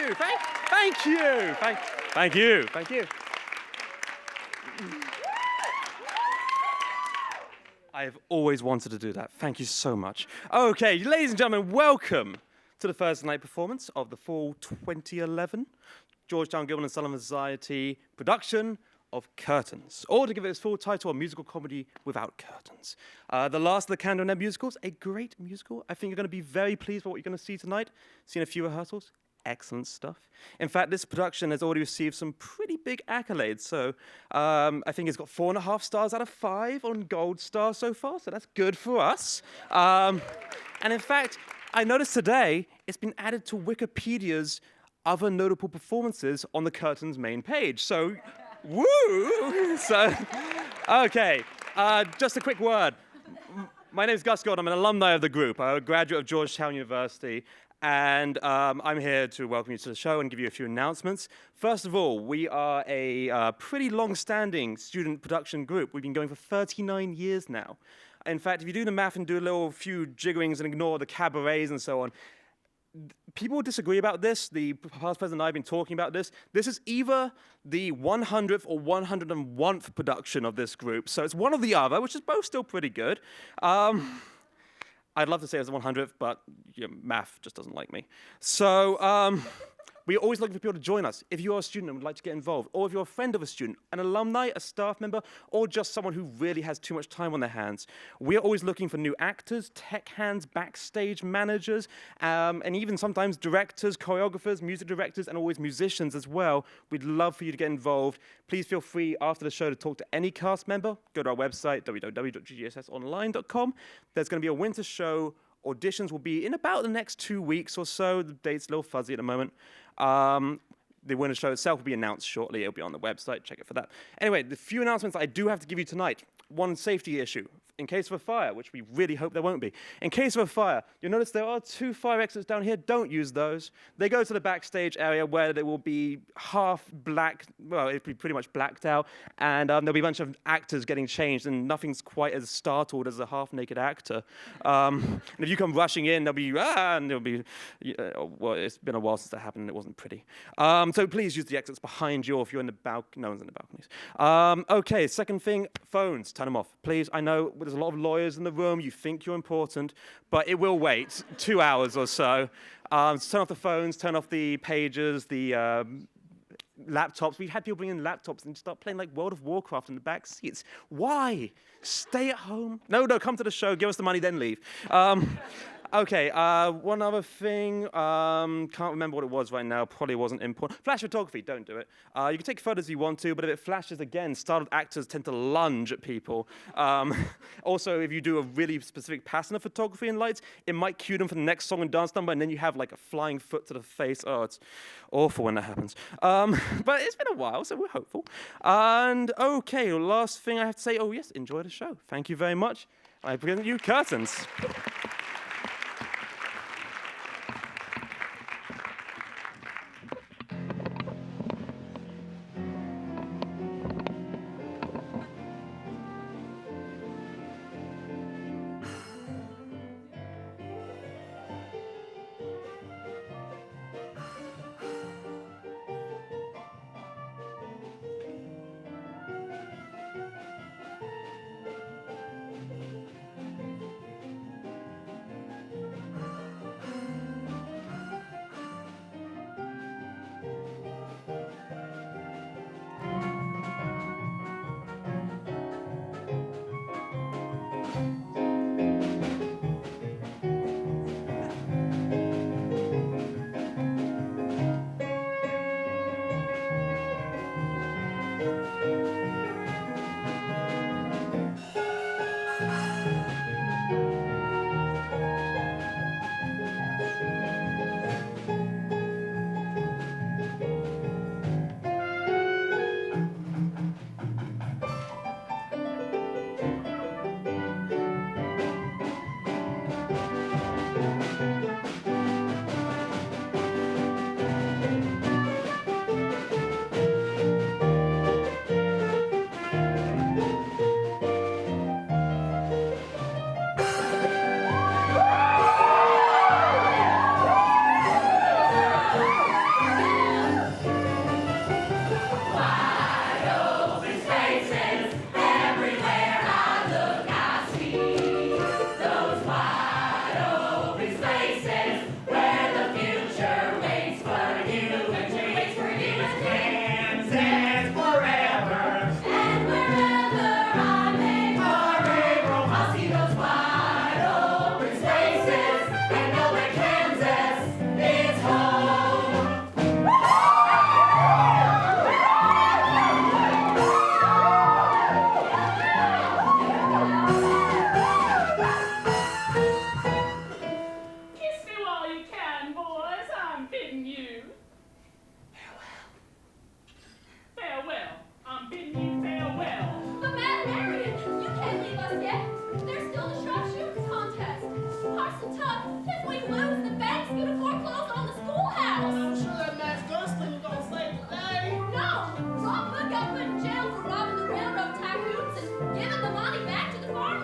you. Thank you. Thank you. Thank you. I have always wanted to do that. Thank you so much. Okay, ladies and gentlemen, welcome to the Thursday night performance of the fall 2011 Georgetown Gilman and Sullivan Society production of Curtains, or to give it its full title, a musical comedy without curtains. The last of the Candle Net musicals, a great musical. I think you're going to be very pleased with what you're going to see tonight. Seen a few rehearsals. Excellent stuff. In fact, this production has already received some pretty big accolades. So I think it's got 4.5 stars out of 5 on Gold Star so far, so that's good for us. And in fact, I noticed today it's been added to Wikipedia's other notable performances on the Curtains main page. So, woo! So, okay, just a quick word. My name is Gus Gold. I'm an alumni of the group. I'm a graduate of Georgetown University. And I'm here to welcome you to the show and give you a few announcements. First of all, we are a pretty long-standing student production group. We've been going for 39 years now. In fact, if you do the math and do a few jiggerings and ignore the cabarets and so on, people disagree about this. The past president and I have been talking about this. This is either the 100th or 101st production of this group. So it's one or the other, which is both still pretty good. I'd love to say it was the 100th, but math just doesn't like me. So we're always looking for people to join us. If you're a student and would like to get involved, or if you're a friend of a student, an alumni, a staff member, or just someone who really has too much time on their hands, we're always looking for new actors, tech hands, backstage managers, and even sometimes directors, choreographers, music directors, and always musicians as well. We'd love for you to get involved. Please feel free after the show to talk to any cast member. Go to our website, www.ggssonline.com. There's going to be a winter show. Auditions will be in about the next 2 weeks or so. The date's a little fuzzy at the moment. The winter show itself will be announced shortly. It'll be on the website. Check it for that. Anyway, the few announcements I do have to give you tonight. One safety issue. In case of a fire, which we really hope there won't be. In case of a fire, you'll notice there are 2 fire exits down here. Don't use those. They go to the backstage area where they will be half black, well, it'll be pretty much blacked out, and there'll be a bunch of actors getting changed, and nothing's quite as startled as a half-naked actor. And if you come rushing in, there'll be, and there'll be, well, it's been a while since that happened, and it wasn't pretty. So please use the exits behind you, or if you're in the balcony, no one's in the balconies. Okay, second thing, phones, turn them off. Please, I know there's a lot of lawyers in the room. You think you're important, but it will wait 2 hours or so. So turn off the phones, turn off the pages, the laptops. We've had people bring in laptops and start playing like World of Warcraft in the back seats. Why? Stay at home. No, come to the show. Give us the money, then leave. Okay, one other thing, can't remember what it was right now, probably wasn't important. Flash photography, don't do it. You can take photos if you want to, but if it flashes again, startled actors tend to lunge at people. Also, if you do a really specific pattern of photography and lights, it might cue them for the next song and dance number, and then you have like a flying foot to the face. Oh, it's awful when that happens. But it's been a while, so we're hopeful. And okay, last thing I have to say, oh yes, enjoy the show. Thank you very much. I present you Curtains.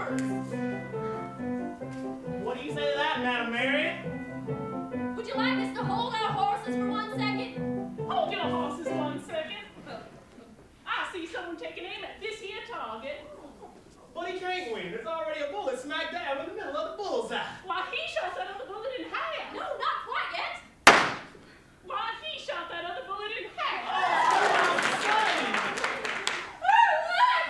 stars. What do you say to that, Madam Marion? Would you like us to hold our horses for 1 second? Hold your horses 1 second. I see someone taking aim at this here target. Buddy Trainwing, there's already a bullet smack dab in the middle of the bullseye. Why, he shot that other bullet in half. No, not quite yet. Why, he shot that other bullet in half. Oh, look,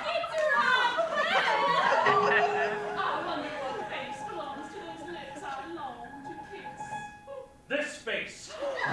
it's Robin! I wonder what face belongs to those lips I long to kiss. This face. I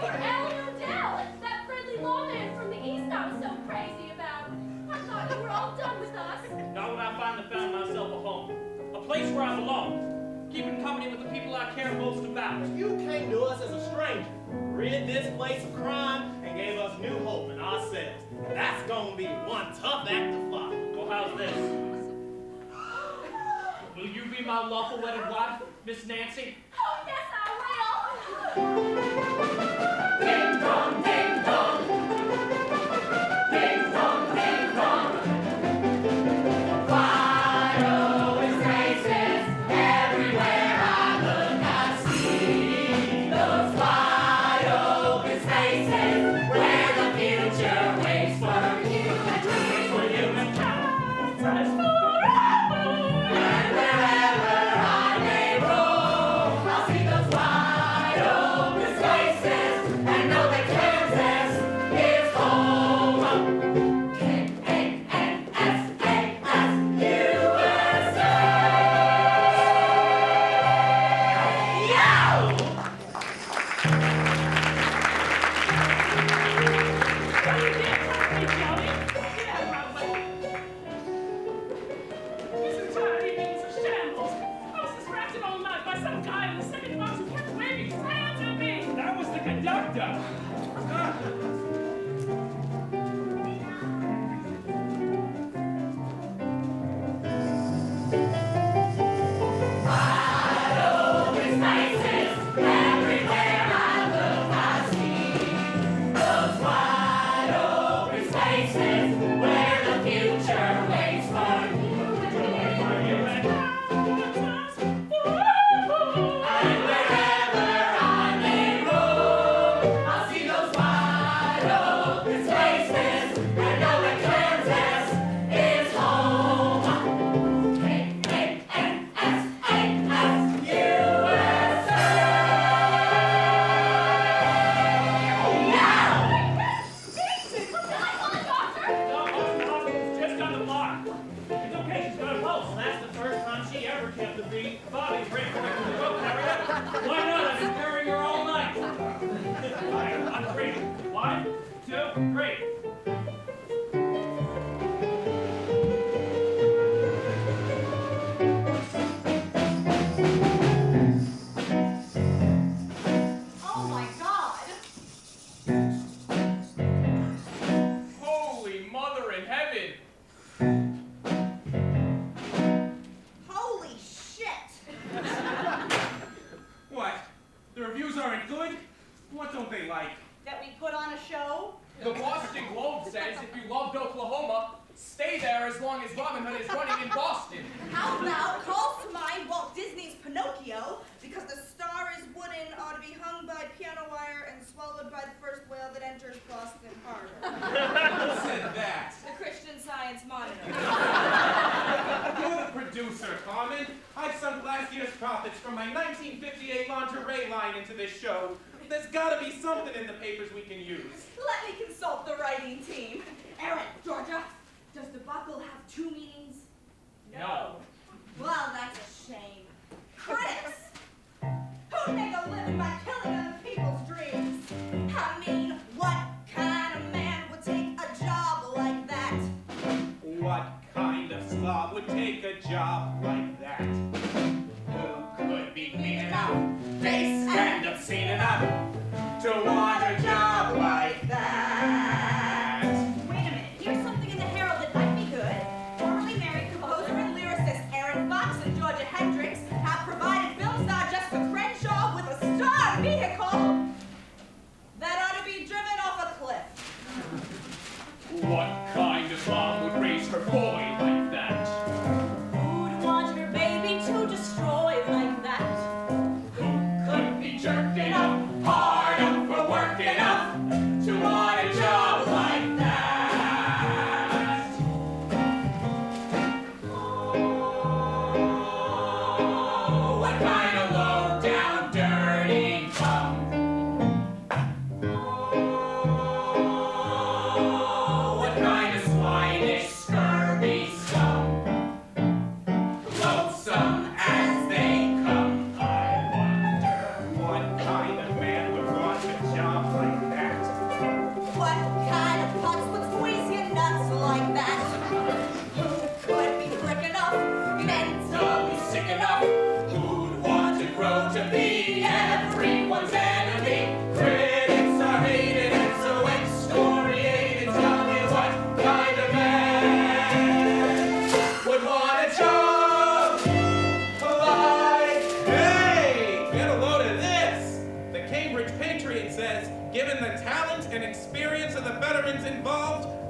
can Ellen Odell, that friendly lawman from the East I was so crazy about. I thought you were all done with us. Not when I finally found myself a home. A place where I belong. Keeping company with the people I care most about. You came to us as a stranger, rid this place of crime, and gave us new hope in ourselves. That's gonna be one tough act to follow. Well, how's this? Will you be my lawful wedded wife, Miss Nancy? Oh, yes, I will. Ding dong, ding dong. Ding dong, ding dong. Wide open spaces, everywhere I look I see those wide open spaces where the future waits for you and waits for you and Kansas forever. And wherever I may roam, I'll see those wide open spaces and know that Kansas is home. K-A-N-S-A-S, USA. Yo! What you did, hey, Johnny? Get out of my way. This entire evening is a shambles. I was distracted all night by some guy in the second box who kept waving his hands at me. That was the conductor. Just on the block. It's okay, she's got a pulse. That's the first time she ever kept a beat. Body's ready for the road carrier. Why not? I've been carrying her all night. I'm free. 1, 2, 3. Oh, my God. Holy mother in heaven. Holy shit. What? The reviews aren't good? What don't they like? That we put on a show? The Boston Globe says if you loved Oklahoma, stay there as long as Robin Hood is running in Boston. How about calls to mind Walt Disney's Pinocchio, because the star is wooden, ought to be hung by piano wire and swallowed by the first whale that enters Boston Harbor. Who said that? The Christian Science Monitor. You're the producer, Carmen. I've sunk last year's profits from my 1958 lingerie line into this show. There's gotta be something in the papers we can use. Let me consult the writing team. Erin, Georgia, does the buckle have 2 meanings? No. Well, that's a shame. Critics! Who'd make a living by killing other people's dreams? I mean, what kind of man would take a job like that? What kind of slob would take a job like that? Who could be mean enough, base and obscene enough to want a job like that? Wait a minute, here's something in the Herald that might be good. Formerly married composer and lyricist Aaron Fox and Georgia Hendricks have provided film star Jessica Crenshaw with a star vehicle that ought to be driven off a cliff. What kind of mom would raise her boy like that? Who'd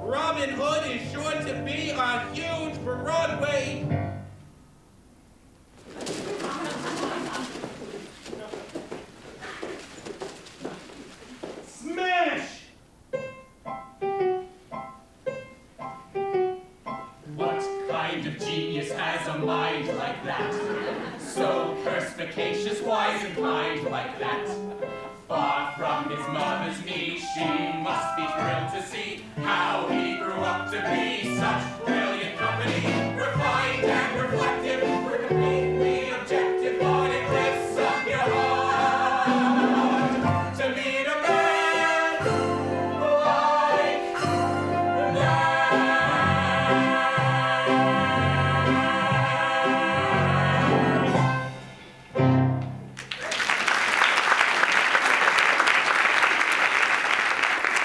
Robin Hood is sure to be on huge Broadway. Smash! What kind of genius has a mind like that? So perspicacious, wise and kind like that. Far from his mother's knee, she must be thrilled to see how he grew up to be such brilliant company. Refined and reflective, completely objective, but it lifts up your heart to meet a man like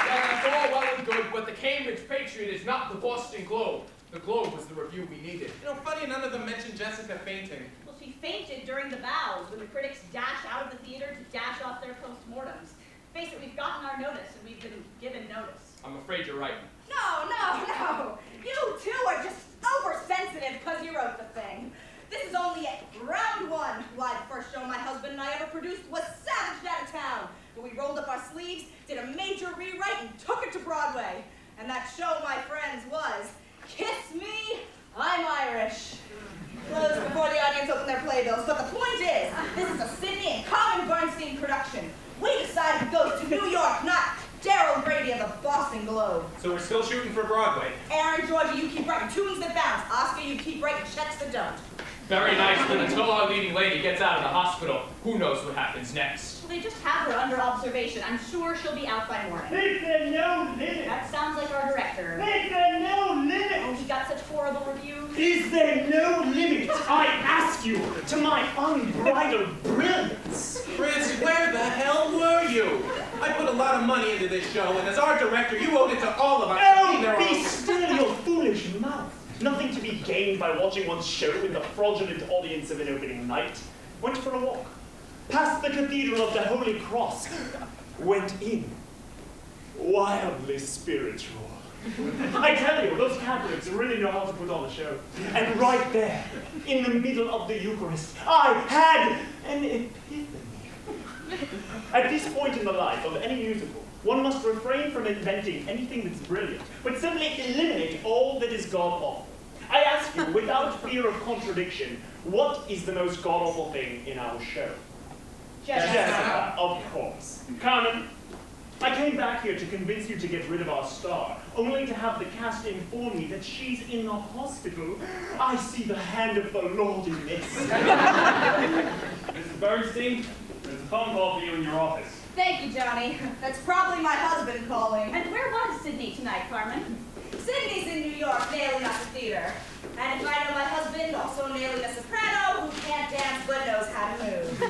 That's all well and good, but the Cambridge Patriot is not the Boston Globe. The Globe was the review we needed. You know, funny, none of them mentioned Jessica fainting. Well, she fainted during the bows when the critics dash out of the theater to dash off their postmortems. Face it, we've gotten our notice and we've been given notice. I'm afraid you're right. No. You two are just oversensitive because you wrote the thing. This is only round one. Why, the first show my husband and I ever produced was savaged out of town. But we rolled up our sleeves, did a major rewrite, and took it to Broadway. And that show, my friends, was Kiss Me, I'm Irish. Closed before the audience opened their playbills. But the point is, this is a Sidney and Carmen Bernstein production. We decided to go to New York, not Daryl Brady of the Boston Globe. So we're still shooting for Broadway. Aaron, Georgia, you keep writing tunes that bounce. Oscar, you keep writing checks that don't. Very nice, but until our leading lady gets out of the hospital, who knows what happens next? Well, they just have her under observation. I'm sure she'll be out by morning. Is there no limit? That sounds like our director. Is there no Oh, limit? he got such horrible reviews. Is there no limit, I ask you, to my unbridled brilliance? Chris, where the hell were you? I put a lot of money into this show, and as our director, you owed it to all of us. Oh, be still your foolish mouth. Nothing to be gained by watching one's show in the fraudulent audience of an opening night. Went for a walk. Past the Cathedral of the Holy Cross. Went in. Wildly spiritual. I tell you, those Catholics really know how to put on a show. And right there, in the middle of the Eucharist, I had an epiphany. At this point in the life of any musical, one must refrain from inventing anything that's brilliant, but simply eliminate all that is god-awful. I ask you, without fear of contradiction, what is the most god-awful thing in our show? Jessica, of course. Carmen, I came back here to convince you to get rid of our star, only to have the cast inform me that she's in the hospital. I see the hand of the Lord in this. Mrs. Bernstein, there's a phone call for you in your office. Thank you, Johnny. That's probably my husband calling. And where was Sidney tonight, Carmen? Sidney's in New York, nailing us a theater. And if I know my husband, also nailing a soprano who can't dance but knows how to move.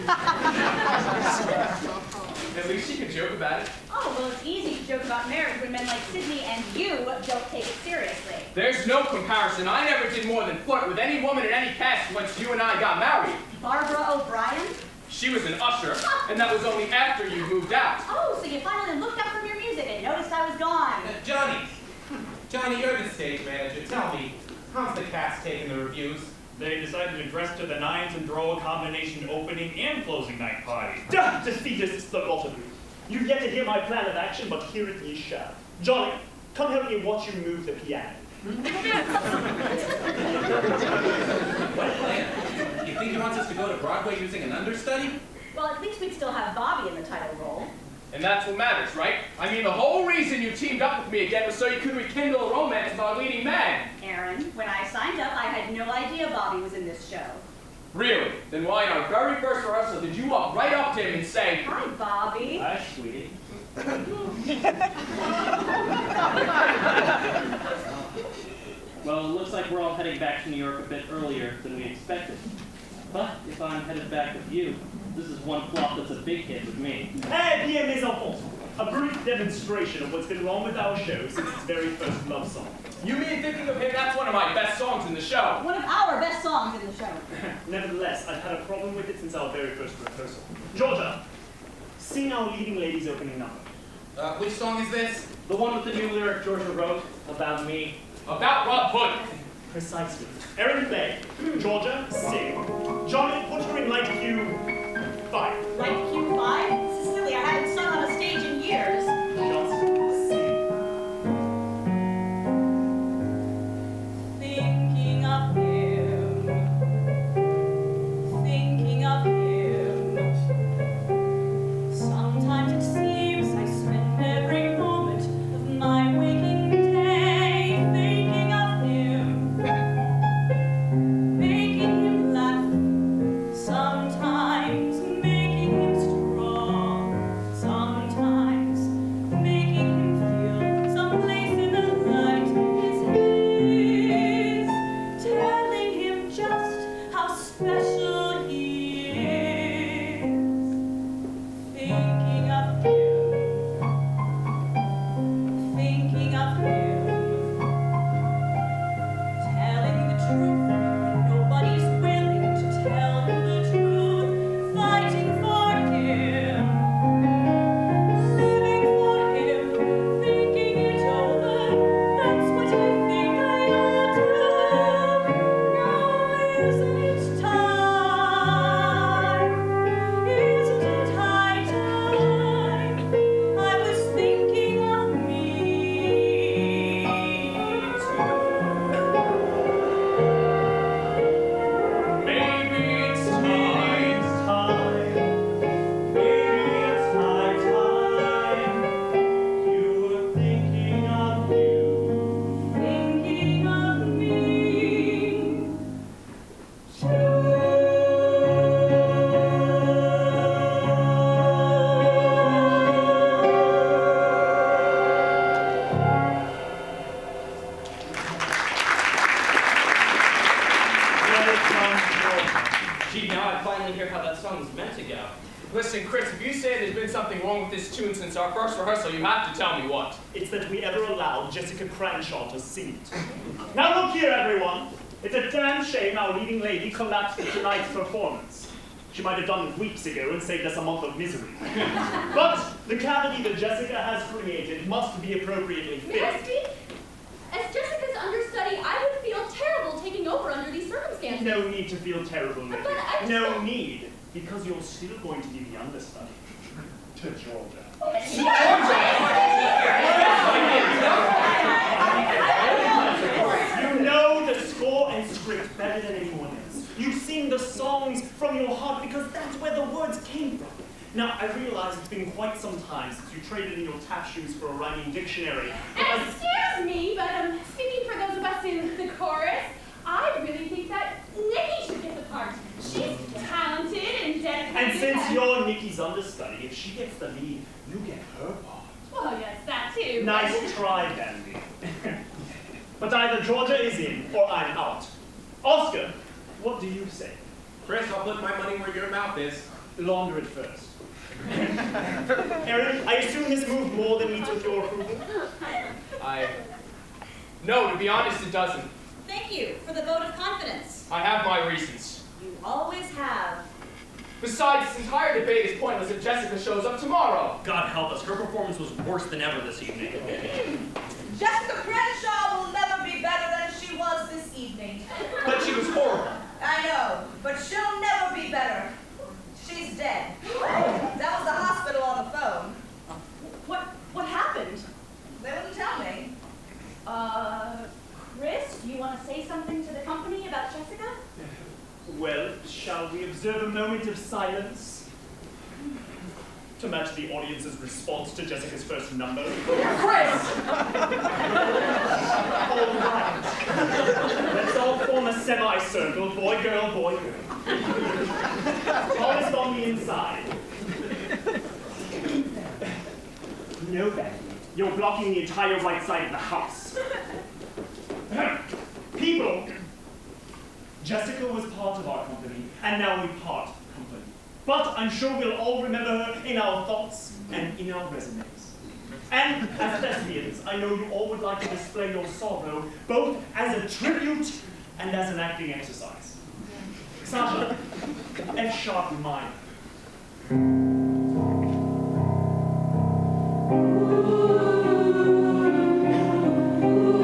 At least she can joke about it. Oh, well, it's easy to joke about marriage when men like Sidney and you don't take it seriously. There's no comparison. I never did more than flirt with any woman in any cast once you and I got married. Barbara O'Brien? She was an usher, and that was only after you moved out. Oh, so you finally looked up from your music and noticed I was gone. Johnny, you're the stage manager. Tell me, how's the cast taking the reviews? They decided to dress to the nines and throw a combination opening and closing night party. Defeatist, the lot of you. You've yet to hear my plan of action, but hear it ye shall. Johnny, come help me watch you move the piano. What plan? You think he wants us to go to Broadway using an understudy? Well, at least we'd still have Bobby in the title role. And that's what matters, right? I mean, the whole reason you teamed up with me again was so you could rekindle a romance with our leading man. Aaron, when I signed up, I had no idea Bobby was in this show. Really? Then why in our very first rehearsal did you walk right up to him and say, Hi, Bobby. Hi, sweetie. Well, it looks like we're all heading back to New York a bit earlier than we expected. But if I'm headed back with you, this is one flop that's a big hit with me. Eh bien, mes enfants. A brief demonstration of what's been wrong with our show since its very first love song. You mean thinking of him? That's one of my best songs in the show. One of our best songs in the show. Nevertheless, I've had a problem with it since our very first rehearsal. Georgia, sing our leading lady's opening number. Which song is this? The one with the new lyric Georgia wrote, About me. About Rob Hood. Precisely. Erin play. Georgia, sing. Johnny, put her in light cue 5. Right Q5? This is silly. I haven't sung on a stage in years. Just sing. Thinking of him. Thinking of him. Sometimes it seems I spend every moment of my waking day thinking of him. Making him laugh. Sometimes making him strong. Sometimes making him feel someplace in the light is his. Telling him just how special he is. Thinking of him. Thinking of him. Telling the truth when nobody's willing to tell him the truth. Fighting for him. Living for him. Thinking it over. That's what I think I ought to. Now isn't it time? Isn't it high time? I was thinking of me too. Maybe it's time. Maybe it's high time. You were thinking of you. Thinking of me Well done, Georgia. Gee, now I finally hear how that song is meant to go. Listen, Chris, if you say there's been something wrong with this tune since our first rehearsal, you have to tell me what. It's that we ever allowed Jessica Cranshaw to sing it. Now look here, everyone. It's a damn shame our leading lady collapsed at tonight's performance. She might have done it weeks ago and saved us a month of misery. But the cavity that Jessica has created must be appropriately May I filled. speak? As Jessica's understudy, I would feel terrible taking over under these circumstances. No need to feel terrible, lady. But I just No don't- need, because you're still going to be the understudy to Georgia. Oh, but she- You know the score and script better than anyone else. You sing the songs from your heart because that's where the words came from. Now, I realize it's been quite some time since you traded in your tap shoes for a rhyming dictionary. But Excuse me, but speaking for those of us in the chorus, I really think that Nikki should get the part. She's talented and dedicated. and since you're Nikki's understudy, if she gets the lead, you get her part. Well, yes, that too. Nice try, Dandy. But either Georgia is in or I'm out. Oscar, what do you say? Chris, I'll put my money where your mouth is. Launder it first. Erin, I assume this move more than meets with your approval? No, to be honest, it doesn't. Thank you for the vote of confidence. I have my reasons. You always have. Besides, this entire debate is pointless if Jessica shows up tomorrow. God help us, her performance was worse than ever this evening. Jessica Crenshaw will never be better than she was this evening. But she was horrible. I know, but she'll never be better. She's dead. That was the hospital on the phone. What happened? They wouldn't tell me. Chris, do you want to say something to the company about Jessica? Well, shall we observe a moment of silence? To match the audience's response to Jessica's first number? Chris! All right. Let's all form a semicircle, boy, girl, boy, girl. Tallest on the inside. No, Becky. You're blocking the entire right side of the house. People, Jessica was part of our company, and now we part company. But I'm sure we'll all remember her in our thoughts and in our resumes. And as thespians, I know you all would like to display your sorrow, both as a tribute and as an acting exercise. Sasha, F sharp minor. Ooh.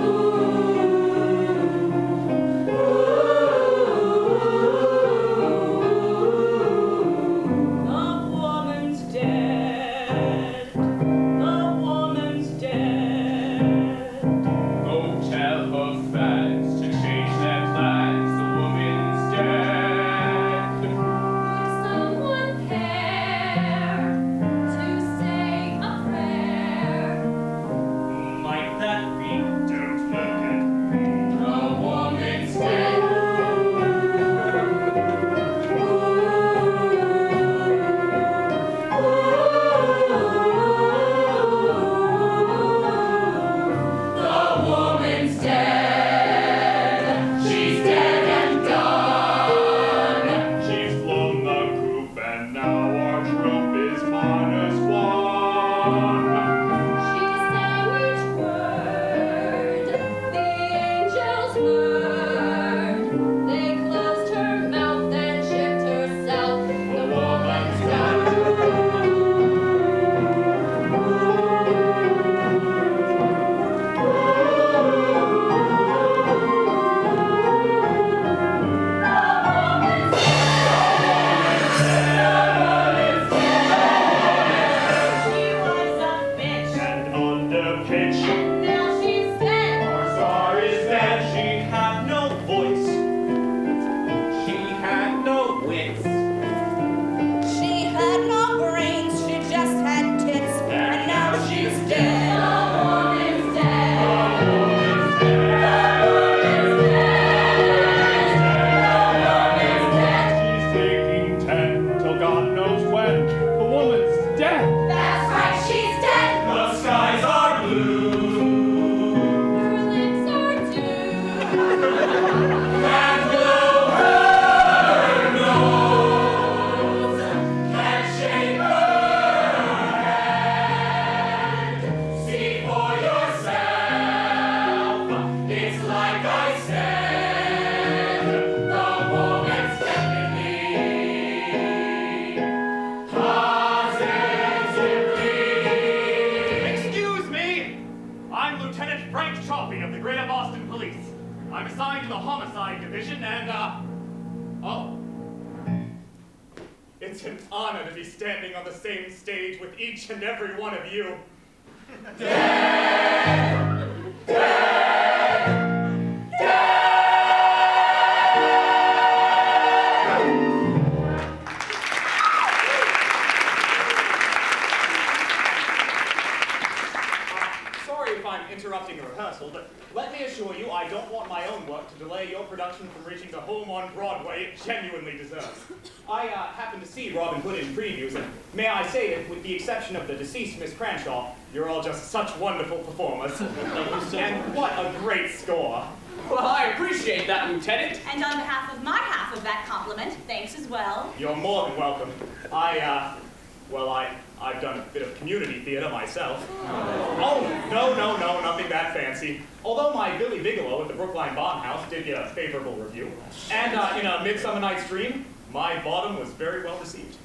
introduction and, oh. It's an honor to be standing on the same stage with each and every one of you. Sorry if I'm interrupting a rehearsal, but let me assure you I don't want my own work to delay your production from reaching the home on Broadway it genuinely deserves. I happened to see Robin Hood in previews, and may I say that with the exception of the deceased Miss Cranshaw, you're all just such wonderful performers. And what a great score. Well, I appreciate that, Lieutenant. And on behalf of my half of that compliment, thanks as well. You're more than welcome. I've done a bit of community theater myself. Oh, no, nothing that fancy. Although my Billy Bigelow at the Brookline Barnhouse did get a favorable review. And in A Midsummer Night's Dream, my bottom was very well received.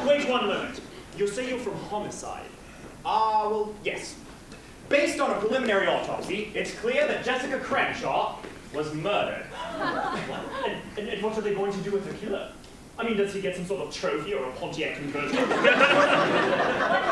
Wait one moment. You say you're from Homicide. Well, yes. Based on a preliminary autopsy, it's clear that Jessica Crenshaw was murdered. And what are they going to do with the killer? I mean, does he get some sort of trophy or a Pontiac convertible? What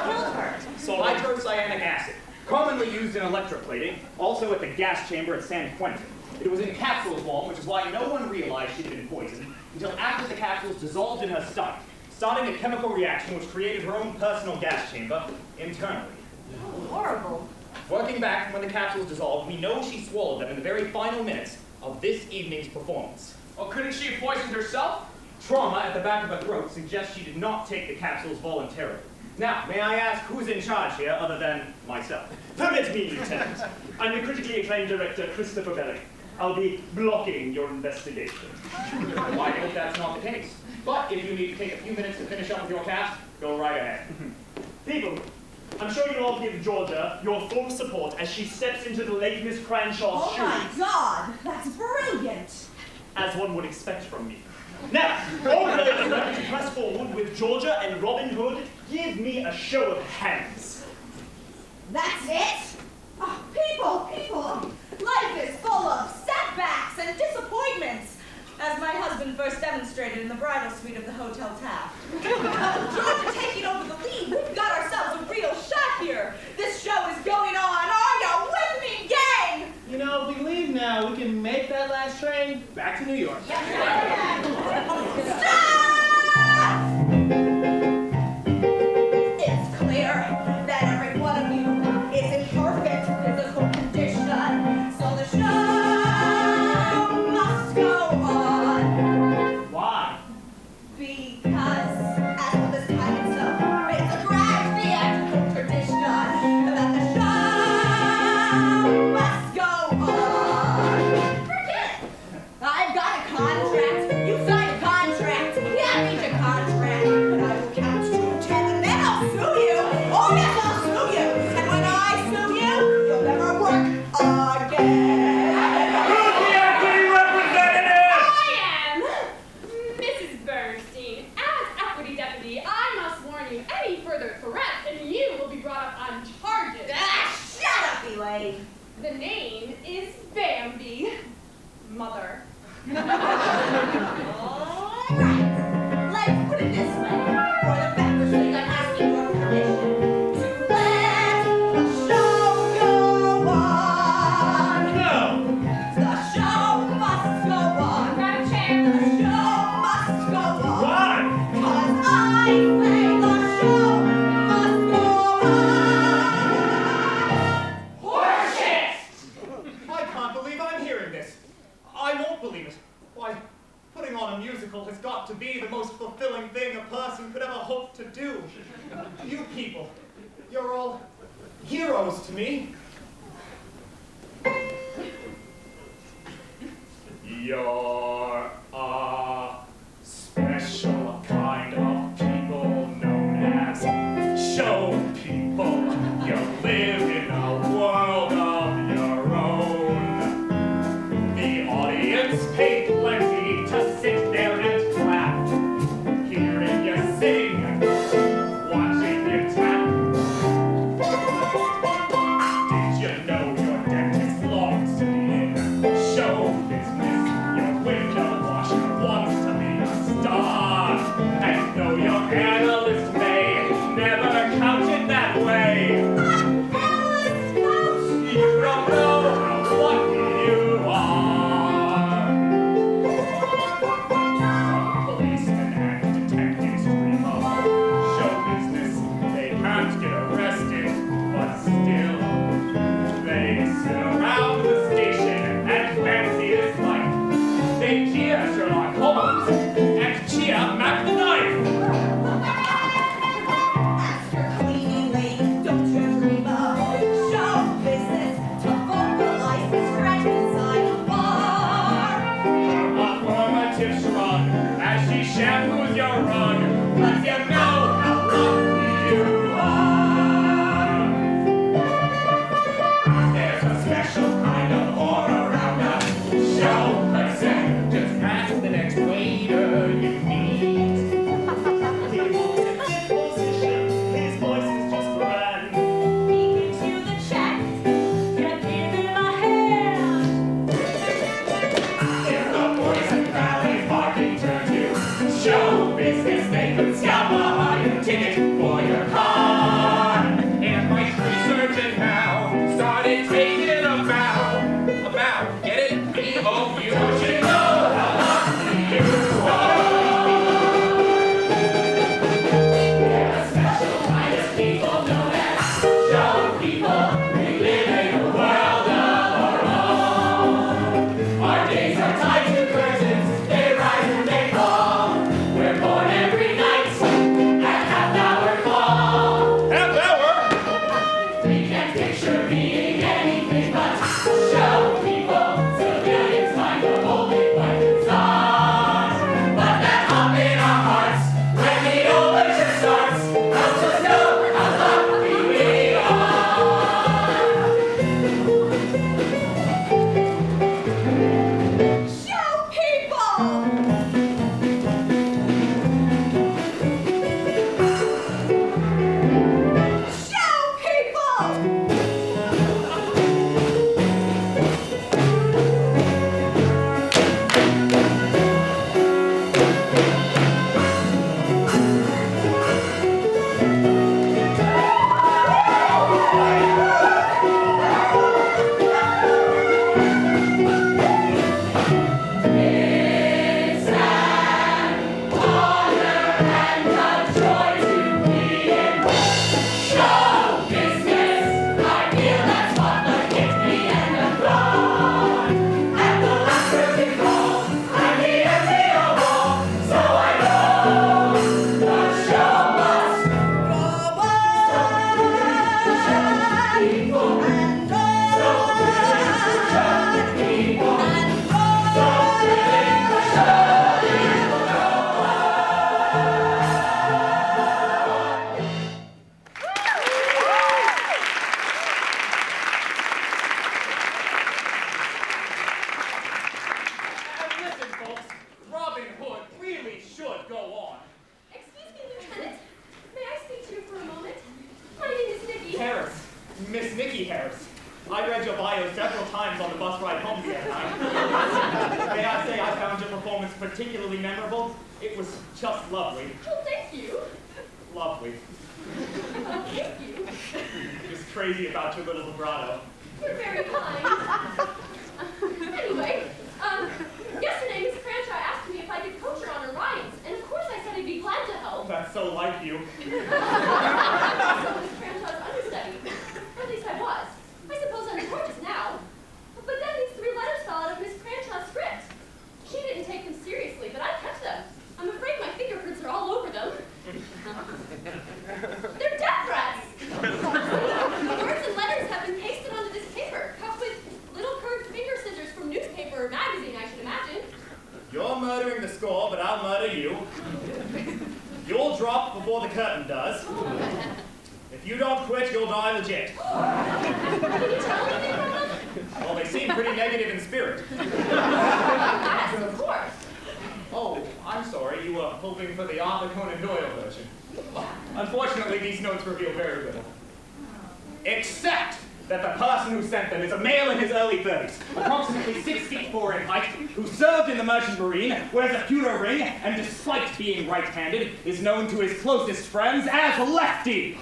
killed her? Nitrocyanic acid, commonly used in electroplating, also at the gas chamber at San Quentin. It was in capsule form, which is why no one realized she'd been poisoned until after the capsules dissolved in her stomach, starting a chemical reaction which created her own personal gas chamber internally. Oh, horrible. Working back from when the capsules dissolved, we know she swallowed them in the very final minutes of this evening's performance. Well, couldn't she have poisoned herself? Trauma at the back of her throat suggests she did not take the capsules voluntarily. Now, may I ask who's in charge here other than myself? Permit me, Lieutenant. I'm the critically acclaimed director, Christopher Bellick. I'll be blocking your investigation. Well, I hope that's not the case. But if you need to take a few minutes to finish up with your cast, go right ahead. People, I'm sure you'll all give Georgia your full support as she steps into the late Miss Cranshaw's shoes. Oh my God, that's brilliant. As one would expect from me. Now, all of those ready to press forward with Georgia and Robin Hood, give me a show of hands. That's it? Oh, people, life is full of setbacks and disappointments, as my husband first demonstrated in the bridal suite of the Hotel Taft. Georgia taking over the lead, we've got ourselves a real shot here. This show is going on. Are you with me, gang? You know, if we leave now, we can make that last train back to New York. Stop! It's clear that every one of you is in perfect physical condition, so the show must go on. Why? Because, as with this kind of stuff, it's a grand theatrical tradition that the show must go on. Forget it. I've got a contract. You signed a contract. Yeah, read your contract. And I will count to 10, and then I'll sue you. Oh, yes, I'll sue you. And when I sue you, you'll never work again. Who's the equity representative? I am Mrs. Bernstein. As equity deputy, I must warn you, any further threats and you will be brought up on charges. Ah, shut up, Elaine. The name is Bambi. Mother. All right. Let's put it this way. For the members, I'm asking your permission to let the show go on. No. The show must go on. Madam Chair. The show must go on. Why? Because I say the show must go on. Horseshit! I can't believe I'm hearing this. I won't believe it. Why, putting on a musical has got to be the most fulfilling thing a person could ever hope to do. You people, you're all heroes to me. You're a special kind of people known as show people. You live in a world of your own. The audience paid plenty to sit there and clap, hearing you sing, watching you tap. Did you know your dentist loves to be in show business? Sylvester Locke Holmes and Chia Mac the Knife. After cleaning lady, don't you dream of show business to vocalize the scratch inside the bar. Her affirmative shrug as she shampoos your rug lets you know how lucky you are. There's a special kind of aura around us. Show person, just ask the next waiter you meet. He moves in fifth position, his voice is just grand. He gives you the check, you give him a hand. If the boys and ballet parking turn to show business, they could scout behind your ticket for your car. And my tree surgeon now started taking a bow, get it? B-O-U. Don't you know how lucky you are? There are special kind of people known as show people. We live in a world of our own. Our days are tied to curtains, they rise and they fall. We're born every night at half-hour call. Half hour? We can picture being anything but show people. Civilians find the holy white stars. But that hum in our hearts when the overture starts helps us know how lucky we are. Show people! Show people! It's an honor and a joy to be in show business. I feel that's what the gifty and the gone. And the last curtain call, and the empty of all. So I know the show must go on. People and on. People and on. Listen, folks, Robin Hood really should go on. Excuse me, Lieutenant. May I speak to you for a moment? My name is Nikki. Harris, Miss Nikki Harris. I read your bio several times on the bus ride home the other night. May I say I found your performance particularly memorable? It was just lovely. Oh, thank you. Lovely. Thank you. Just crazy about your little vibrato. You're very kind. Anyway, yesterday Miss Cranshaw asked me if I could coach her on her rides, and of course I said I'd be glad to help. That's so like you. So Miss Cranshaw's understudy. At least I was. I suppose I'm gorgeous now. But then these 3 letters fell out of Miss Cranshaw's script. She didn't take them seriously, but I kept them. I'm afraid my fingerprints are all over them. They're death threats! The words and letters have been pasted onto this paper, cut with little curved finger scissors from newspaper or magazine, I should imagine. You're murdering the score, but I'll murder you. You'll drop before the curtain does. If you don't quit, you'll die legit. Did you tell anything about them? Well, they seem pretty negative in spirit. Yes, of course. Oh, I'm sorry. You were hoping for the Arthur Conan Doyle version. Unfortunately, these notes reveal very little. Except that the person who sent them is a male in his early 30s, approximately 6 feet 4 in height, who served in the Merchant Marine, wears a pewter ring, and despite being right-handed, is known to his closest friends as Lefty.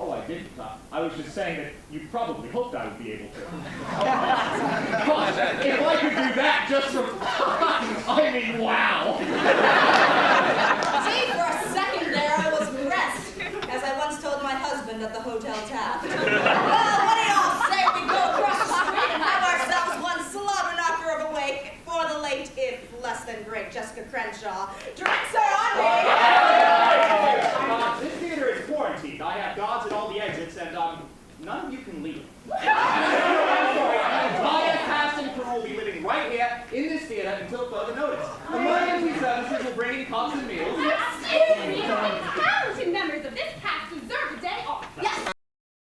Oh, I didn't. I was just saying that you probably hoped I would be able to. But if I could do that just for... I mean, wow. Gee, for a second there, I was impressed, as I once told my husband at the Hotel Taft. Well, what do y'all say we go across the street none of you can leave. I'm sorry. The entire cast and crew will be living right here in this theater until further notice. Emergency services will bring in cots and meals.